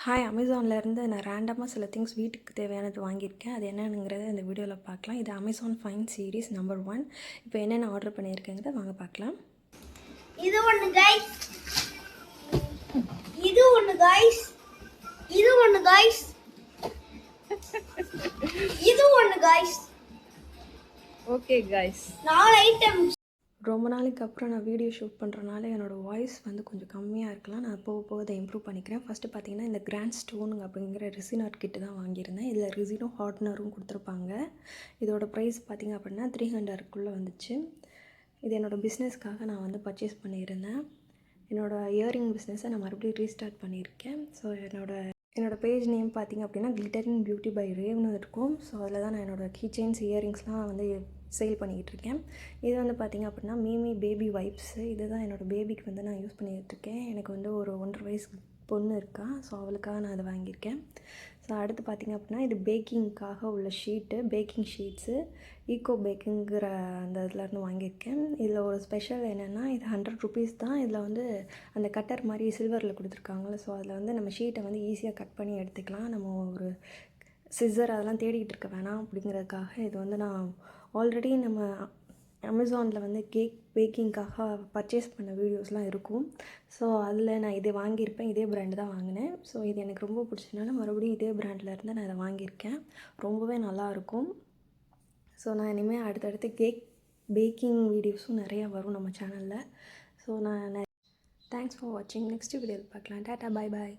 Hi அமேசான்லேருந்து நான் ரேண்டமாக சில திங்ஸ் வீட்டுக்கு தேவையானது வாங்கியிருக்கேன். அது என்னென்னுங்கிறத இந்த வீடியோவில் பார்க்கலாம். இது அமேசான் ஃபைன் சீரீஸ் நம்பர் 1. இப்போ என்னென்ன ஆர்டர் பண்ணியிருக்கேங்கிறத வாங்க பார்க்கலாம். இது ஒன்று கைஸ், இது ஒன்று கைஸ், இது ஒன்று கைஸ், இது ஒன்று கைஸ். Okay guys, 4 item. ரொம்ப நாளைக்கு அப்புறம் நான் வீடியோ ஷூட் பண்ணுறனால என்னோடய வாய்ஸ் வந்து கொஞ்சம் கம்மியாக இருக்கலாம். நான் போக போக அதை இம்ப்ரூவ் பண்ணிக்கிறேன். ஃபஸ்ட்டு பார்த்தீங்கன்னா இந்த கிராண்ட் ஸ்டோன் அப்படிங்கிற ரெசின் ஆர்ட் கிட்டு தான் வாங்கியிருந்தேன். இதில் ரெசினும் ஹார்ட்னரும் கொடுத்துருப்பாங்க. இதோட ப்ரைஸ் பார்த்திங்க அப்படின்னா 300க்குள்ளே வந்துச்சு. இது என்னோடய பிஸ்னஸ்க்காக நான் வந்து பர்ச்சேஸ் பண்ணியிருந்தேன். என்னோடய இயரிங் பிஸ்னஸை நான் மறுபடியும் ரீஸ்டார்ட் பண்ணியிருக்கேன். ஸோ என்னோடய பேஜ் நேம் பார்த்திங்க அப்படின்னா கிளிட்டரிங் பியூட்டி பை ரேவ்னு இருக்கும். ஸோ அதில் தான் நான் என்னோடய கீ செயின்ஸ் இயரிங்ஸ்லாம் வந்து சேல் பண்ணிக்கிட்டு இருக்கேன். இது வந்து பார்த்திங்க அப்படின்னா மீமி பேபி வைப்ஸு. இது தான் என்னோடய பேபிக்கு வந்து நான் யூஸ் பண்ணிகிட்ருக்கேன். எனக்கு வந்து ஒரு 1.5 வயசு பொண்ணு இருக்கா. ஸோ அவளுக்காக நான் அதை வாங்கியிருக்கேன். ஸோ அடுத்து பார்த்திங்க அப்படின்னா இது பேக்கிங்க்காக உள்ள ஷீட்டு, பேக்கிங் ஷீட்ஸு ஈகோ பேக்கிங்கிற அந்த இதுலேருந்து வாங்கியிருக்கேன். இதில் ஒரு ஸ்பெஷல் என்னென்னா இது 100 ருபீஸ் தான். இதில் வந்து அந்த கட்டர் மாதிரி சில்வரில் கொடுத்துருக்காங்கள. ஸோ அதில் வந்து நம்ம ஷீட்டை வந்து ஈஸியாக கட் பண்ணி எடுத்துக்கலாம். நம்ம ஒரு சிசர் அதெல்லாம் தேடிக்கிட்டு இருக்க வேணாம் அப்படிங்கிறதுக்காக இது வந்து நான் ஆல்ரெடி நம்ம அமேசானில் வந்து கேக் பேக்கிங்காக பர்ச்சேஸ் பண்ண வீடியோஸ்லாம் இருக்கும். ஸோ அதில் நான் இதை வாங்கியிருப்பேன். இதே பிராண்டு தான் வாங்கினேன். ஸோ இது எனக்கு ரொம்ப பிடிச்சதுனால மறுபடியும் இதே பிராண்டில் நான் இதை வாங்கியிருக்கேன். ரொம்பவே நல்லாயிருக்கும். ஸோ நான் இனிமேல் அடுத்தடுத்து கேக் பேக்கிங் வீடியோஸும் நிறையா வரும் நம்ம சேனலில். ஸோ தேங்க்ஸ் ஃபார் வாட்சிங். நெக்ஸ்ட் வீடியோவில் பார்க்கலாம். டாட்டா, பாய் பாய்.